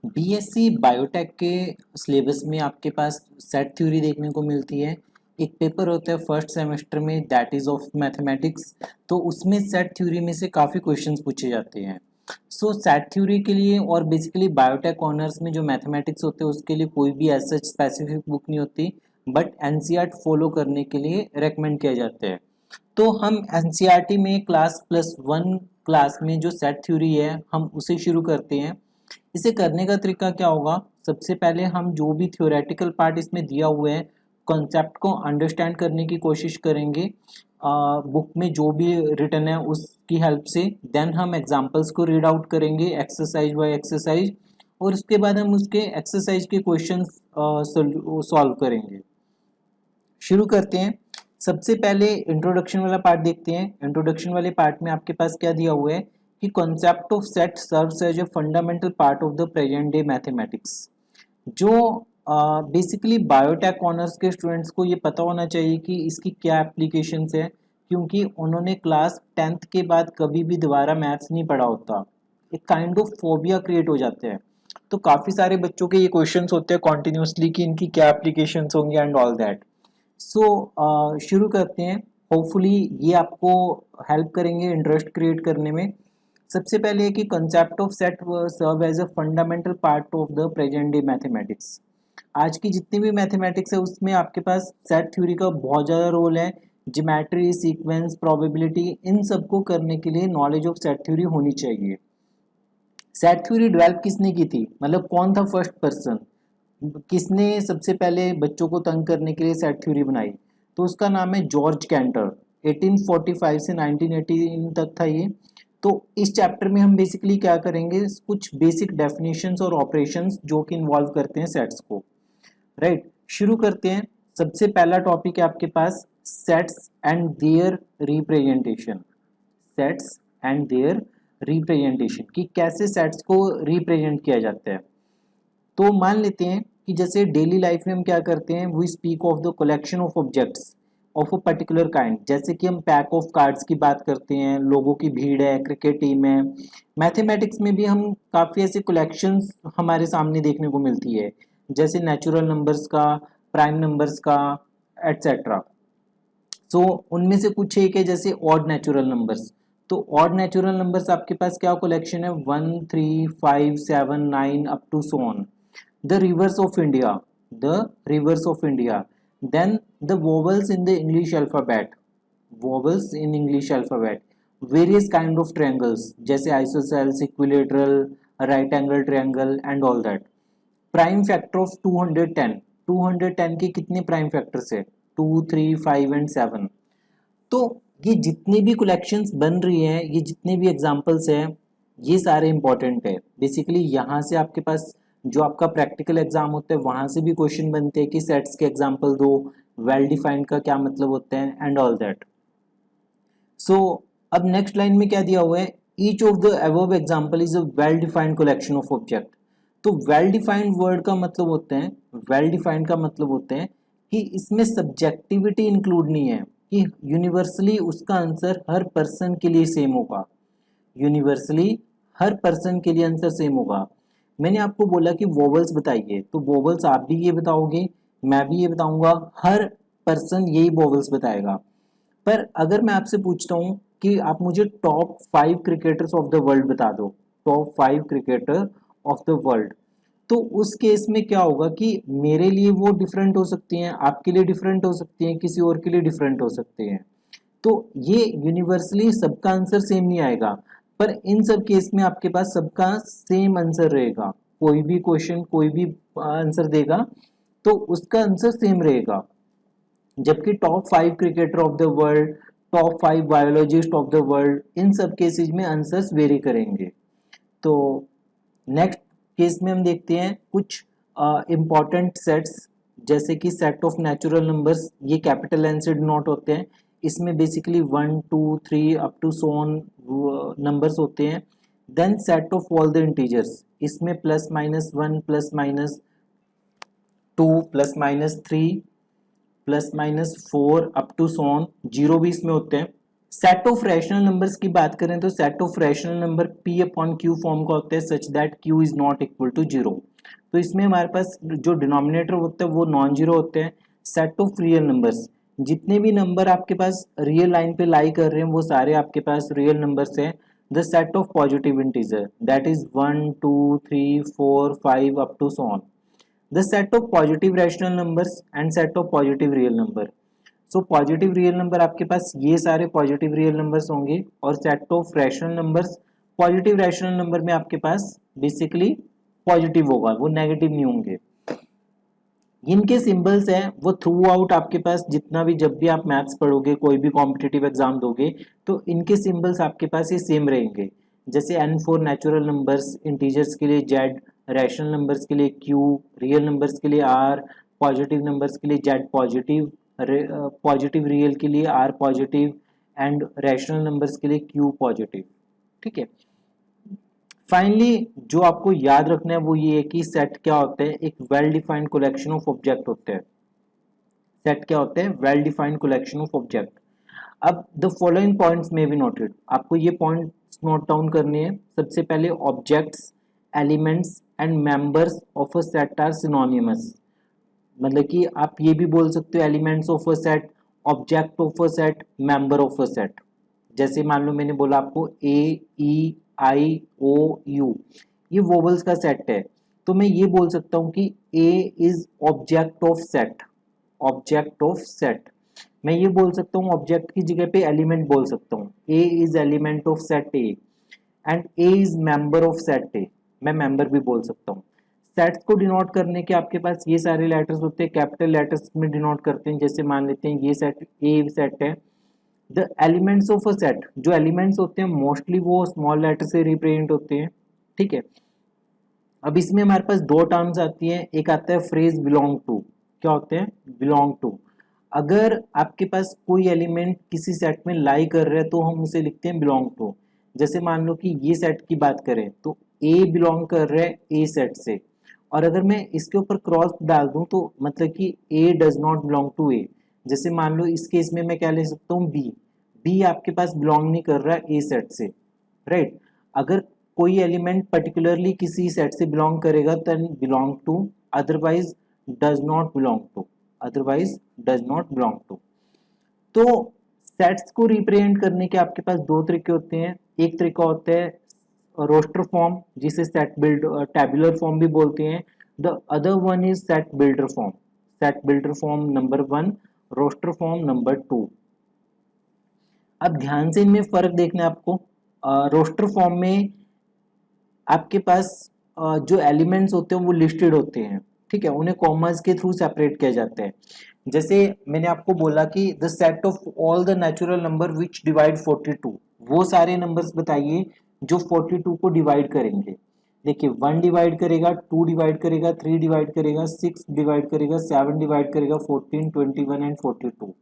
BSc biotech के syllabus में आपके पास सेट थ्योरी देखने को मिलती है। एक पेपर होता है फर्स्ट सेमेस्टर में, दैट इज ऑफ मैथमेटिक्स। तो उसमें सेट थ्योरी में से काफ़ी क्वेश्चंस पूछे जाते हैं। सो सेट थ्योरी के लिए और बेसिकली बायोटेक ऑनर्स में जो मैथमेटिक्स होते हैं उसके लिए कोई भी ऐसा स्पेसिफिक बुक नहीं होती, बट एनसीईआरटी फॉलो करने के लिए रेकमेंड किया जाता है। तो हम एनसीईआरटी में क्लास+1 क्लास में जो सेट थ्योरी है हम उसे शुरू करते हैं। इसे करने का तरीका क्या होगा, सबसे पहले हम जो भी थ्योरेटिकल पार्ट इसमें दिया हुआ है कॉन्सेप्ट को अंडरस्टैंड करने की कोशिश करेंगे बुक में जो भी रिटन है उसकी हेल्प से। देन हम एग्जांपल्स को रीड आउट करेंगे एक्सरसाइज बाय एक्सरसाइज, और उसके बाद हम उसके एक्सरसाइज के क्वेश्चंस सॉल्व करेंगे। शुरू करते हैं। सबसे पहले इंट्रोडक्शन वाला पार्ट देखते हैं। इंट्रोडक्शन वाले पार्ट में आपके पास क्या दिया हुआ है कि concept of set serves as a fundamental part of the present day mathematics. जो बेसिकली बायोटेक ऑनर्स के स्टूडेंट्स को ये पता होना चाहिए कि इसकी क्या एप्लीकेशंस है, क्योंकि उन्होंने क्लास 10th के बाद कभी भी दोबारा मैथ्स नहीं पढ़ा होता। एक काइंड ऑफ फोबिया क्रिएट हो जाते हैं। तो काफ़ी सारे बच्चों के ये क्वेश्चंस होते हैं कॉन्टिन्यूसली कि इनकी क्या एप्लीकेशंस होंगी एंड ऑल दैट। सो शुरू करते हैं। होपफुली ये आपको हेल्प करेंगे इंटरेस्ट क्रिएट करने में। सबसे पहले है कि concept of set serve as a fundamental part of the present day mathematics. आज की जितनी भी मैथमेटिक्स है उसमें आपके पास सेट थ्योरी का बहुत ज़्यादा रोल है। ज्योमेट्री, सीक्वेंस, प्रोबेबिलिटी, इन सबको करने के लिए नॉलेज ऑफ सेट थ्योरी होनी चाहिए। सेट थ्योरी डेवलप किसने की थी, मतलब कौन था फर्स्ट पर्सन, किसने सबसे पहले बच्चों को तंग करने के लिए सेट थ्योरी बनाई? तो उसका नाम है जॉर्ज कैंटर। 1845 से 1918 तक था ये। तो इस चैप्टर में हम बेसिकली क्या करेंगे, कुछ बेसिक डेफिनेशंस और ऑपरेशंस जो कि इन्वॉल्व करते हैं सेट्स को। राइट, शुरू करते हैं। सबसे पहला टॉपिक है आपके पास sets and their representation. Sets and their representation, कि कैसे सेट्स को रिप्रेजेंट किया जाता है। तो मान लेते हैं कि जैसे डेली लाइफ में हम क्या करते हैं, we speak of the collection of objects of a particular kind. जैसे कि हम पैक ऑफ कार्ड्स की बात करते हैं, लोगों की भीड़ है, क्रिकेट टीम है। मैथमेटिक्स में भी हम काफ़ी ऐसे कलेक्शंस हमारे सामने देखने को मिलती है, जैसे नेचुरल नंबर्स का, प्राइम नंबर्स का, एट्सेट्रा। सो उनमें से कुछ एक है जैसे ऑड नेचुरल नंबर्स। तो ऑड नेचुरल नंबर्स आपके पास क्या कलेक्शन है, 1 3 5 7 9 up to so on. the rivers of India, the rivers of India, then the vowels in the English alphabet, vowels in English alphabet, various kind of triangles जैसे isosceles, equilateral, right angle triangle and all that. Prime factor of 210, 210 के कितने prime factors है, 2 3 5 and 7। तो ये जितने भी collections बन रही हैं, ये जितने भी एग्जांपल्स हैं, ये सारे इंपॉर्टेंट है। बेसिकली यहाँ से आपके पास जो आपका प्रैक्टिकल एग्जाम होता है वहाँ से भी क्वेश्चन बनते हैं कि सेट्स के एग्जांपल दो, वेल डिफाइंड का क्या मतलब होता है एंड ऑल दैट। सो अब नेक्स्ट लाइन में क्या दिया हुआ है, each of the above example is a well defined collection of object. तो वेल डिफाइंड वर्ड का मतलब होते हैं, वेल डिफाइंड का मतलब होते हैं कि इसमें सब्जेक्टिविटी इंक्लूड नहीं है, कि यूनिवर्सली उसका आंसर हर पर्सन के लिए सेम होगा। यूनिवर्सली हर पर्सन के लिए आंसर सेम होगा। मैंने आपको बोला कि वोवल्स बताइए, तो वोवल्स आप भी ये बताओगे, मैं भी ये बताऊंगा, हर पर्सन यही वोवल्स बताएगा। पर अगर मैं आपसे पूछता हूँ कि आप मुझे top 5 cricketers of the world बता दो, top 5 cricketer of the world, तो उस केस में क्या होगा कि मेरे लिए वो डिफरेंट हो सकती हैं, आपके लिए डिफरेंट हो सकती हैं, किसी और के लिए डिफरेंट हो सकते हैं। तो ये यूनिवर्सली सबका आंसर सेम नहीं आएगा, पर इन सब केस में आपके पास सबका सेम आंसर रहेगा। कोई भी क्वेश्चन, कोई भी आंसर देगा तो उसका आंसर सेम रहेगा। जबकि top 5 cricketer of the world, top 5 biologist of the world, इन सब केसेस में आंसर्स वेरी करेंगे। तो नेक्स्ट केस में हम देखते हैं कुछ इम्पॉर्टेंट सेट्स, जैसे कि सेट ऑफ नेचुरल नंबर्स, ये कैपिटल एन से डिनोट होते हैं। इसमें basically 1 2 3 up to so on numbers होते हैं। Then set of all the integers, इसमें +-1 +-2 +-3 +-4 up to so on, zero भी इसमें होते हैं। सेट ऑफ रैशनल नंबर्स की बात करें तो set of rational number p upon q form का होता है such that q is not equal to zero. तो इसमें हमारे पास जो डिनोमिनेटर होता है वो नॉन जीरो होते हैं। सेट ऑफ रियल नंबर्स, जितने भी नंबर आपके पास रियल लाइन पे लाई कर रहे हैं वो सारे आपके पास रियल नंबर्स हैं। The set of positive integer that is 1 2 3 4 5 up to so on. The set of positive rational numbers and set of positive real number. So positive real number आपके पास ये सारे पॉजिटिव रियल नंबर्स होंगे और set of rational numbers, positive rational number में आपके पास basically positive होगा, वो नेगेटिव नहीं होंगे। इनके सिंबल्स हैं वो थ्रू आउट आपके पास जितना भी, जब भी आप मैथ्स पढ़ोगे कोई भी कॉम्पिटिटिव एग्जाम दोगे तो इनके सिंबल्स आपके पास ये सेम रहेंगे। जैसे n for natural numbers, integers के लिए z, रैशनल नंबर्स के लिए q, रियल नंबर्स के लिए r, पॉजिटिव नंबर्स के लिए z पॉजिटिव, पॉजिटिव रियल के लिए r positive and rational numbers के लिए q पॉजिटिव। ठीक है। फाइनली जो आपको याद रखना है वो ये है कि सेट क्या होता है, एक well defined collection of object होते हैं। सेट क्या होते हैं, well defined collection of object. अब द फॉलोइंग पॉइंट्स में बी नोटेड, आपको ये पॉइंट्स नोट डाउन करने हैं। सबसे पहले objects, elements and members of a set are synonymous. मतलब कि आप ये भी बोल सकते हो elements of a set, object of a set, member of a set. जैसे मान लो मैंने बोला आपको A E I O U, ये वोवल्स का सेट है, तो मैं ये बोल सकता हूँ कि A is object of set, object of set. मैं ये बोल सकता हूँ ऑब्जेक्ट की जगह पे एलिमेंट बोल सकता हूँ, A is element of set A and A is member of set A, मैं मेंबर भी बोल सकता हूँ। सेट्स को डिनोट करने के आपके पास ये सारे लेटर्स होते हैं, कैपिटल लेटर्स में डिनोट करते हैं। जैसे मान लेते हैं ये सेट ए सेट है। The elements of a set, जो एलिमेंट्स होते हैं मोस्टली वो स्मॉल लेटर से रिप्रेजेंट होते हैं। ठीक है। अब इसमें हमारे पास दो टर्म्स आती हैं, एक आता है फ्रेज बिलोंग टू। क्या होते हैं, बिलोंग टू। अगर आपके पास कोई एलिमेंट किसी सेट में लाई कर रहा है तो हम उसे लिखते हैं बिलोंग टू। जैसे मान लो कि ये सेट की बात करें तो ए बिलोंग कर रहा है ए सेट से, और अगर मैं इसके ऊपर क्रॉस डाल दूं तो मतलब कि ए डज नॉट बिलोंग टू ए। जैसे मान लो इस केस में मैं क्या ले सकता हूँ, बी, बी आपके पास बिलोंग नहीं कर रहा है ए सेट से, राइट। अगर कोई एलिमेंट पर्टिकुलरली किसी सेट से बिलोंग करेगा then belong to, otherwise does not belong to, otherwise does not belong to. तो सेट्स को रिप्रेजेंट करने के आपके पास दो तरीके होते हैं। एक तरीका होता है रोस्टर फॉर्म, जिसे सेट बिल्ड टैबुलर फॉर्म भी बोलते हैं। The other one is set builder form, set builder form number 1, roster form number 2। अब ध्यान से इनमें फर्क देखना है आपको। रोस्टर फॉर्म में आपके पास जो एलिमेंट्स होते हैं वो लिस्टेड होते हैं, ठीक है, उन्हें कॉमर्स के थ्रू सेपरेट किया जाता है। जैसे मैंने आपको बोला कि the set of all the natural number which divide 42, वो सारे नंबर्स बताइए जो 42 को डिवाइड करेंगे। देखिए 1 डिवाइड करेगा, 2 डिवाइड करेगा, 3 डिवाइड करेगा, 6 डिवाइड करेगा, 7 डिवाइड करेगा, 14, 21 एंड 42,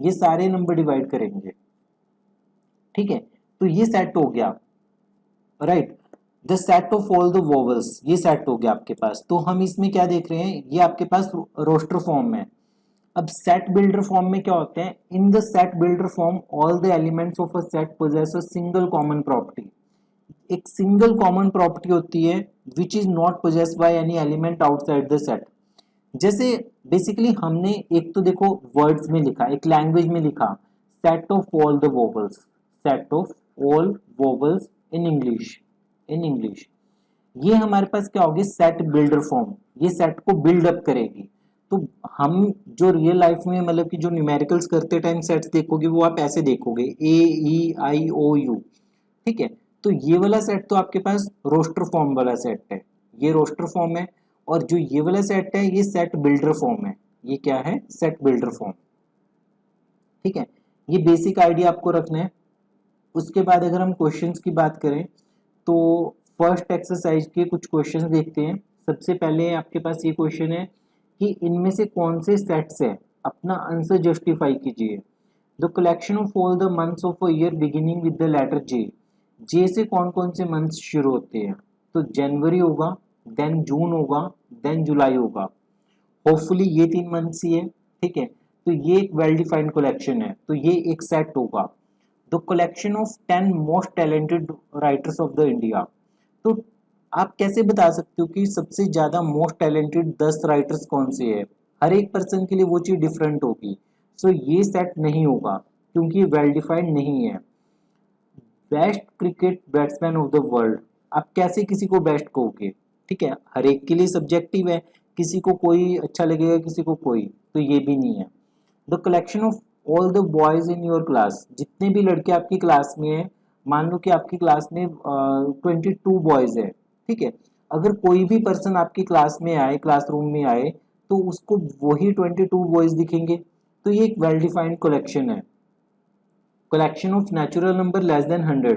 ये सारे नंबर डिवाइड करेंगे। ठीक है, तो ये सेट हो गया, right. The set of all the vowels, ये सेट हो गया आपके पास। तो हम इसमें क्या देख रहे हैं, ये आपके पास रोस्टर फॉर्म में। अब सेट बिल्डर फॉर्म में क्या होते हैं, in the set builder form all the elements of a set possess a single common property. एक सिंगल कॉमन प्रॉपर्टी होती है which is not possessed by any element outside the set. जैसे basically हमने एक तो देखो वर्ड्स में लिखा, एक लैंग्वेज में लिखा set of all the vowels, set of all vowels in English, in English. ये हमारे पास क्या होगी, सेट बिल्डर फॉर्म, ये सेट को बिल्ड अप करेगी। तो हम जो रियल लाइफ में मतलब कि जो न्यूमेरिकल्स करते टाइम सेट्स देखोगे वो आप ऐसे देखोगे ए ई आई ओ यू, ठीक है। तो ये वाला सेट तो आपके पास रोस्टर फॉर्म वाला सेट है, ये रोस्टर फॉर्म है। और जो ये वाला सेट है ये सेट बिल्डर फॉर्म है, ये क्या है, सेट बिल्डर फॉर्म। ठीक है, ये बेसिक आइडिया आपको रखना है। उसके बाद अगर हम क्वेश्चंस की बात करें तो फर्स्ट एक्सरसाइज के कुछ क्वेश्चंस देखते हैं। सबसे पहले आपके पास ये क्वेश्चन है कि इनमें से कौन से सेट्स है, अपना आंसर जस्टिफाई कीजिए। The collection of all the months of a year beginning with the letter J, J से कौन कौन से मंथ्स शुरू होते हैं, तो जनवरी होगा, देन जून होगा, देन जुलाई होगा। होपफुली ये 3 मंथ्स ही है, ठीक है। तो ये एक वेल डिफाइंड कलेक्शन है, तो ये एक सेट होगा। The collection of 10 most talented writers of the India. तो आप कैसे बता सकते हो कि सबसे ज्यादा मोस्ट टैलेंटेड 10 राइटर्स कौन से है? हर एक पर्सन के लिए वो चीज डिफरेंट होगी। सो ये सेट नहीं होगा क्योंकि वेल डिफाइंड नहीं है। Best cricket batsman of the world, आप कैसे किसी को बेस्ट कहोगे? ठीक है, हर एक के लिए सब्जेक्टिव है, किसी को कोई अच्छा लगेगा किसी को कोई, तो ये भी नहीं है। The collection of all the boys in your class, जितने भी लड़के आपकी क्लास में हैं, मान लो कि आपकी क्लास में 22 बॉयज है, ठीक है, अगर कोई भी पर्सन आपकी क्लास में आए, क्लासरूम में आए, तो उसको वही 22 बॉयज दिखेंगे। तो ये एक वेल डिफाइंड कलेक्शन है। Collection of natural number less than 100,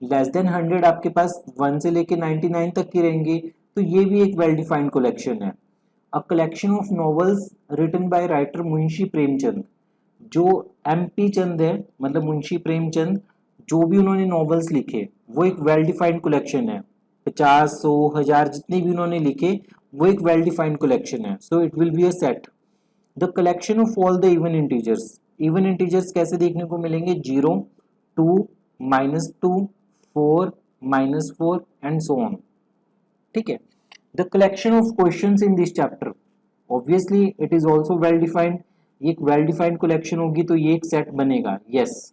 less than 100 आपके पास 1 से लेके 99 तक की रहेंगे, तो ये भी एक वेल डिफाइंड कलेक्शन है। A collection of novels written by writer Munshi Premchand, जो MP चंद है, मतलब मुंशी प्रेमचंद, जो भी उन्होंने नॉवेल्स लिखे वो एक वेल डिफाइंड कलेक्शन है। 50, 100, 1000 जितने भी उन्होंने लिखे वो एक वेल डिफाइंड कलेक्शन है। So it will be a set. The collection of all the even integers, even integers कैसे देखने को मिलेंगे? 0, 2, -2, 4, -4 एंड सो ऑन। ठीक है, the collection of questions in this chapter, obviously it is also well defined. ये एक well defined collection होगी तो ये एक सेट बनेगा। Yes.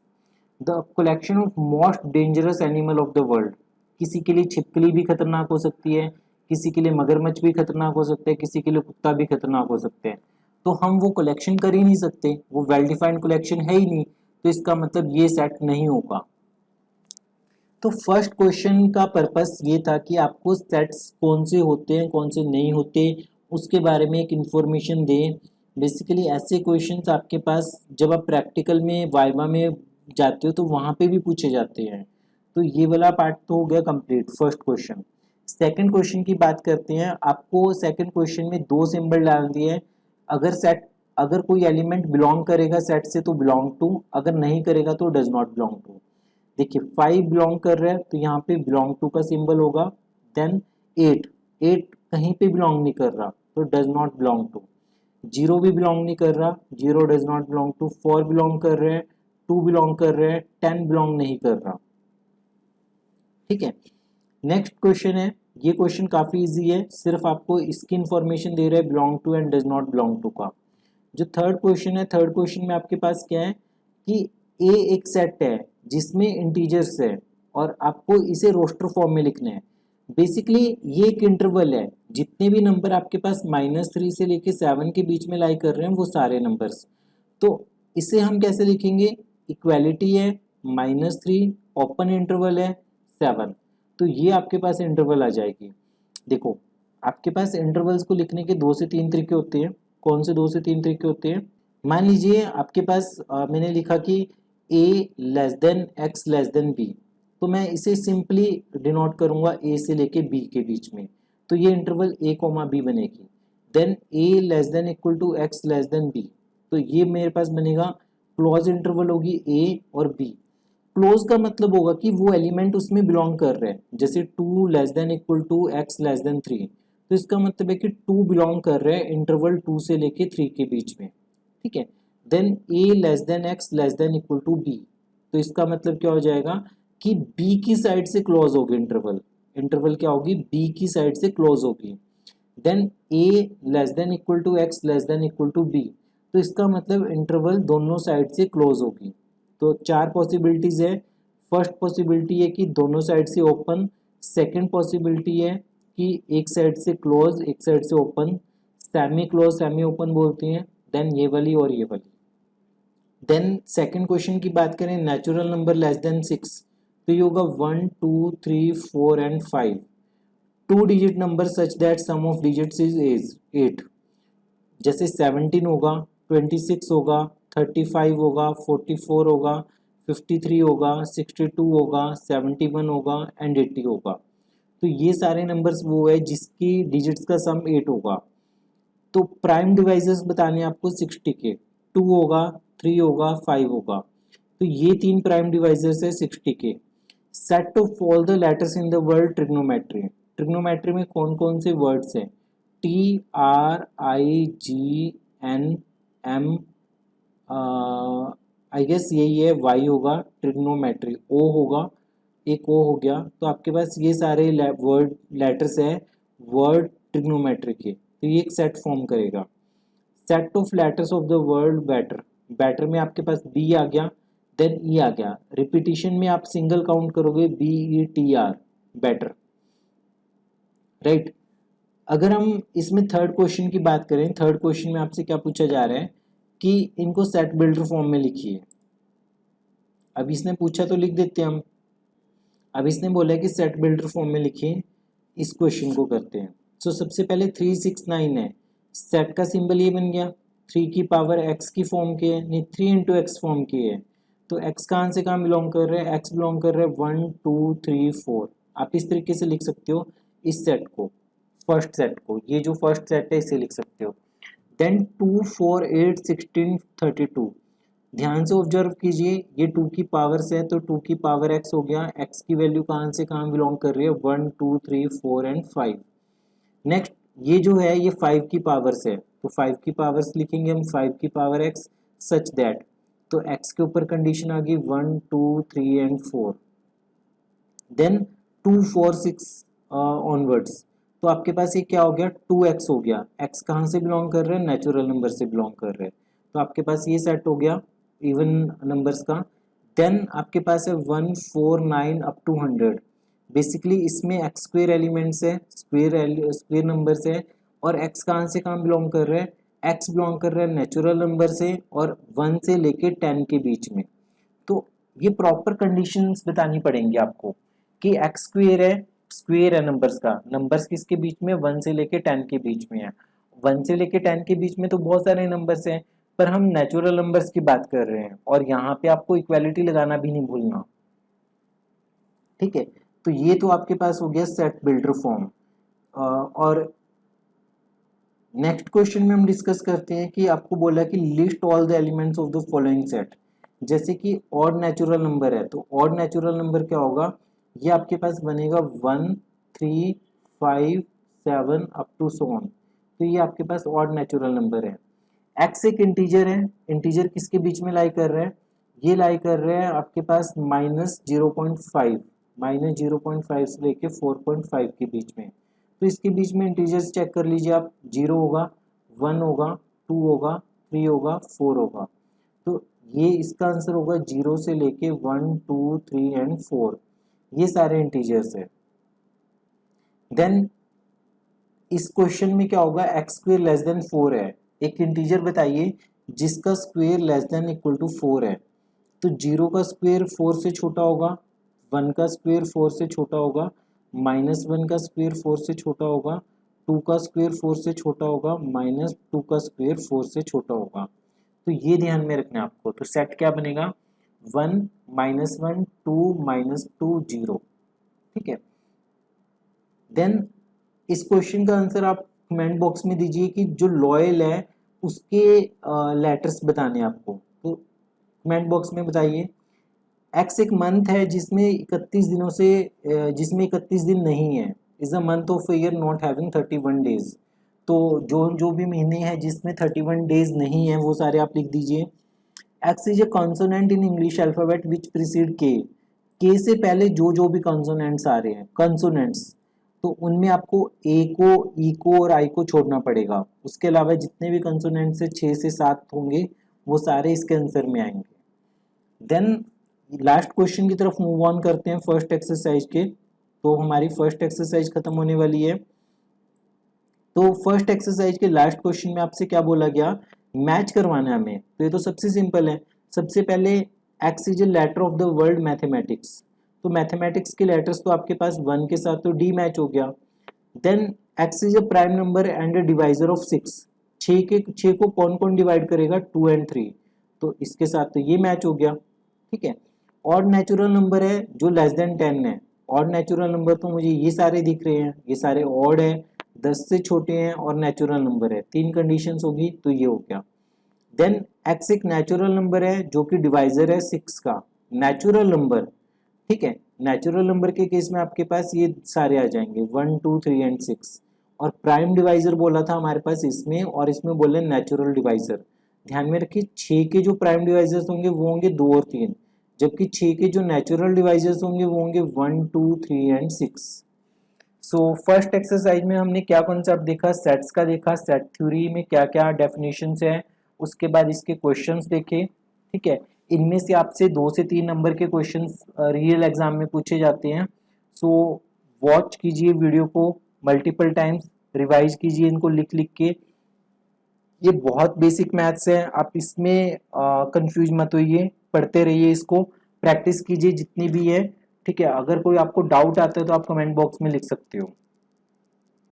The collection of most dangerous animal of the world, किसी के लिए छिपकली भी खतरनाक हो सकती है, किसी के लिए मगरमच्छ भी खतरनाक हो सकता है, किसी के लिए कुत्ता भी खतरनाक हो सकते हैं, तो हम वो कलेक्शन कर ही नहीं सकते, वो वेल डिफाइंड कलेक्शन है ही नहीं, तो इसका मतलब ये सेट नहीं होगा। तो फर्स्ट क्वेश्चन का पर्पस ये था कि आपको सेट्स कौन से होते हैं कौन से नहीं होते उसके बारे में एक इन्फॉर्मेशन दें। बेसिकली ऐसे क्वेश्चंस आपके पास जब आप प्रैक्टिकल में वाइवा में जाते हो तो वहाँ पे भी पूछे जाते हैं। तो ये वाला पार्ट तो हो गया complete, first question. Second question की बात करते हैं। आपको सेकंड क्वेश्चन में 2 सिंबल डाल दिए हैं। अगर कोई एलिमेंट बिलोंग करेगा सेट से तो बिलोंग टू, अगर नहीं करेगा तो डज नॉट बिलोंग टू। देखिए 5 बिलोंग कर रहा है तो यहाँ पे बिलोंग टू का सिंबल होगा। देन 8, 8 कहीं पे बिलोंग नहीं कर रहा तो डज नॉट बिलोंग टू। 0 भी बिलोंग नहीं कर रहा, 0 does not belong to. 4 belong कर रहे हैं, 2 बिलोंग कर रहे हैं, 10 बिलोंग नहीं कर रहा। ठीक है, नेक्स्ट क्वेश्चन है। ये क्वेश्चन काफी इजी है, सिर्फ आपको इसकी इंफॉर्मेशन दे रहा है belong to and does not belong to का। जो थर्ड क्वेश्चन है, थर्ड क्वेश्चन में आपके पास क्या है कि ए एक सेट है जिसमें इंटीजर्स है और आपको इसे रोस्टर फॉर्म में लिखना है। बेसिकली ये एक इंटरवल है, जितने भी नंबर आपके पास -3 से लेके 7 के बीच में लाई कर रहे हैं वो सारे नंबर्स। तो इसे हम कैसे लिखेंगे? इक्वालिटी है, -3 ओपन इंटरवल है 7, तो ये आपके पास इंटरवल आ जाएगी। देखो आपके पास इंटरवल्स को लिखने के 2 से 3 तरीके होते हैं। कौन से 2 से 3 तरीके होते हैं? मान लीजिए आपके पास मैंने लिखा कि a less than x less than b, तो मैं इसे सिंपली डिनोट करूंगा a से लेके b के बीच में, तो ये इंटरवल a, b बनेगी। Then a less than equal to x less than b, तो ये मेरे पास बनेगा क्लोज इंटरवल होगी a और b। क्लोज का मतलब होगा कि वो एलिमेंट उसमें बिलोंग कर रहे हैं, जैसे 2 less than equal to x less than 3, तो इसका मतलब है कि 2 बिलोंग कर रहे हैं इंटरवल 2 से लेके 3 के बीच में। ठीक है, then a less than x less than equal to b, तो इसका मतलब क्या हो जाएगा कि b की साइड से क्लोज होगी इंटरवल, इंटरवल क्या होगी? b की साइड से क्लोज होगी। Then a less than equal to x less than equal to b, तो इसका मतलब इंटरवल दोनों साइड से क्लोज होगी। तो 4 पॉसिबिलिटीज है। फर्स्ट पॉसिबिलिटी है कि दोनों साइड से ओपन, सेकंड पॉसिबिलिटी है कि एक साइड से क्लोज एक साइड से open, semi close semi open बोलते हैं, देन ये वाली और ये वाली। देन सेकंड क्वेश्चन की बात करें, नेचुरल नंबर लेस देन 6, तो ये होगा 1, 2, 3, 4 and 5। 2 digit number such that sum of digits is 8, जैसे 17 होगा, 26 होगा, 35 होगा, 44 होगा, 53 होगा, 62 होगा, 71 होगा एंड 80 होगा। तो ये सारे नंबर्स वो है जिसकी डिजिट्स का सम 8 होगा। तो प्राइम डिवाइसेस बताने हैं आपको 60 के, 2 होगा, 3 होगा, 5 होगा, तो ये 3 प्राइम डिवाइसेस है 60 के। Set of all the letters in the word trigonometry, trigonometry में कौन कौन से वर्ड्स हैं? TRIGNM आई गेस यही है, वाई होगा ट्रिग्नोमेट्री, ओ होगा, एक ओ हो गया। तो आपके पास ये सारे वर्ड लेटर्स हैं वर्ड ट्रिग्नोमेट्री के, तो ये एक सेट फॉर्म करेगा। Set of letters of the word better, better में आपके पास बी आ गया, देन ई आ गया। रिपीटिशन में आप सिंगल काउंट करोगे B E T R, better, right. अगर हम इसमें थर्ड क्वेश्चन की बात करें, थर्ड क्वेश्चन में आपसे क्या पूछा जा रहा है कि इनको सेट बिल्डर फॉर्म में लिखिए। अब इसने पूछा तो लिख देते हैं हम। अब इसने बोला है कि सेट बिल्डर फॉर्म में लिखिए, इस क्वेश्चन को करते हैं। सो सबसे पहले 369 है, सेट का सिंबल ये बन गया, 3 की पावर x की फॉर्म के है, नहीं 3 इंटू एक्स फॉर्म की है। तो x कहाँ से कहाँ बिलोंग कर रहे हैं, x बिलोंग कर रहे हैं 1 2 3 4। आप इस तरीके से लिख सकते हो इस सेट को, फर्स्ट सेट को, ये जो फर्स्ट सेट है इसे लिख सकते हो। देन 2 4 8 16 32, ध्यान से ऑब्जर्व कीजिए, ये 2 की पावर से है तो 2 की पावर x हो गया। x की वैल्यू कहाँ से कहाँ बिलोंग कर रही है, 1 2 3 4 एंड 5। नेक्स्ट ये जो है ये 5 की पावर से है, तो 5 की पावर से लिखेंगे हम 5 की पावर x सच दैट, तो x के ऊपर कंडीशन आ गई 1 2 3 एंड 4। देन 2 4 6 ऑनवर्ड्स, तो आपके पास ये क्या हो गया 2x हो गया। x कहाँ से बिलोंग कर रहे हैं, नेचुरल नंबर से बिलोंग कर रहे हैं, तो आपके पास ये सेट हो गया इवन नंबर्स का। देन आपके पास है 1 4 9 अप टू 100, बेसिकली इसमें एक्स स्क्वेयर एलिमेंट्स है, स्क्वेयर नंबर से, और एक्स कहाँ से कहाँ बिलोंग कर रहे हैं, एक्स बिलोंग कर रहे हैं नेचुरल नंबर से और 1 से लेके 10 के बीच में। तो ये प्रॉपर कंडीशंस बतानी पड़ेंगी आपको कि एक्स स्क्वेयर है नंबर्स का, नंबर्स किसके बीच में, 1 से लेके 10 के बीच में है। 1 से लेके 10 के बीच में तो बहुत सारे नंबर्स हैं, पर हम नेचुरल नंबर्स की बात कर रहे हैं, और यहाँ पे आपको इक्वालिटी लगाना भी नहीं भूलना, ठीक है। तो ये तो आपके पास हो गया सेट बिल्डर फॉर्म। और नेक्स्ट क्वेश्चन में हम डिस्कस करते हैं कि आपको बोला कि list all the elements of the following set. जैसे कि ऑड नेचुरल नंबर है, तो ऑड नेचुरल नंबर क्या होगा, ये आपके पास बनेगा 1 3 5 7 अप टू सो ऑन, तो ये आपके पास ऑड नेचुरल नंबर है। एक्स एक इंटीजर है, इंटीजर किसके बीच में लाई कर रहा है, ये लाई कर रहे हैं आपके पास -0.5, -0.5 से लेके 4.5 के बीच में। तो इसके बीच में इंटीजर्स चेक कर लीजिए आप, 0 होगा, 1 होगा, 2 होगा, 3 होगा, 4 होगा। तो ये इसका आंसर होगा 0 से लेके 1 2 3 एंड 4, ये सारे इंटीजर्स है। देन इस क्वेश्चन में क्या होगा, एक्स स्क्वेयर लेस देन 4 है, एक इंटीजर बताइए जिसका square less than equal to 4 है। तो 0 का स्क्वेयर 4 से छोटा होगा, 1 का स्क्वेयर 4 से छोटा होगा, -1 का स्क्वेयर 4 से छोटा होगा, 2 का स्क्वेयर 4 से छोटा होगा, -2 का स्क्वेयर 4 से छोटा होगा। तो ये ध्यान में रखना है आपको। तो सेट क्या बनेगा, 1 -1 2 -2 0, ठीक है। देन इस क्वेश्चन का आंसर आप कमेंट बॉक्स में दीजिए कि जो लॉयल है उसके लेटर्स बताने हैं आपको, तो कमेंट बॉक्स में बताइए। एक्स एक मंथ है जिसमें 31 दिनों से जिसमें 31 दिन नहीं है, is a month of year not having 31 days. तो जो जो भी महीने हैं जिसमें 31 डेज नहीं है वो सारे आप लिख दीजिए। X is A consonant in English alphabet which preceded के से पहले जो जो भी कॉन्सोनेंट्स आ रहे हैं, कॉन्सोनेंट्स, तो उनमें आपको ए को, ई को और आई को छोड़ना पड़ेगा। उसके अलावा जितने भी कंसोनेंट्स से 6 से 7 होंगे वो सारे इसके आंसर में आएंगे। देन लास्ट क्वेश्चन की तरफ मूव ऑन करते हैं फर्स्ट एक्सरसाइज के। तो हमारी फर्स्ट एक्सरसाइज खत्म होने वाली है। तो फर्स्ट एक्सरसाइज के लास्ट क्वेश्चन में आपसे क्या बोला गया, मैच करवाना है हमें। तो ये तो सबसे सिंपल है। सबसे पहले x is a letter of the word mathematics, तो मैथमेटिक्स के लेटर्स तो आपके पास 1 के साथ तो डी मैच हो गया। Then x is a prime number and a divisor of 6, 6 को कौन कौन डिवाइड करेगा, 2 एंड 3, तो इसके साथ तो ये मैच हो गया, ठीक है। ऑड नेचुरल नंबर है जो लेस देन 10 है, ऑड नेचुरल नंबर तो मुझे ये सारे दिख रहे हैं, ये सारे ऑड है, 10 से छोटे हैं और नेचुरल नंबर है, 3 कंडीशंस होगी तो ये हो गया। देन एक्स एक नेचुरल नंबर है जो कि डिवाइजर है 6 का, नेचुरल नंबर, ठीक है। नेचुरल नंबर के केस में आपके पास ये सारे आ जाएंगे 1 2 3 एंड 6, और प्राइम डिवाइजर बोला था हमारे पास इसमें, और इसमें बोले नेचुरल डिवाइजर। ध्यान में रखिए 6 के जो प्राइम डिवाइजर्स होंगे वो होंगे 2 और 3, जबकि 6 के जो नेचुरल डिवाइजर्स होंगे वो होंगे 1 2 3 एंड 6। सो फर्स्ट एक्सरसाइज में हमने क्या कॉन्सेप्ट देखा, सेट्स का देखा, सेट थ्योरी में क्या क्या डेफिनेशंस है, उसके बाद इसके क्वेश्चंस देखे। ठीक है, इनमें से आपसे 2 से 3 नंबर के क्वेश्चंस रियल एग्जाम में पूछे जाते हैं। सो वॉच कीजिए वीडियो को मल्टीपल टाइम्स, रिवाइज कीजिए इनको लिख लिख के। ये बहुत बेसिक मैथ्स है, आप इसमें कंफ्यूज मत होइए, पढ़ते रहिए, इसको प्रैक्टिस कीजिए जितनी भी है। ठीक है, अगर कोई आपको डाउट आता है तो आप कमेंट बॉक्स में लिख सकते हो।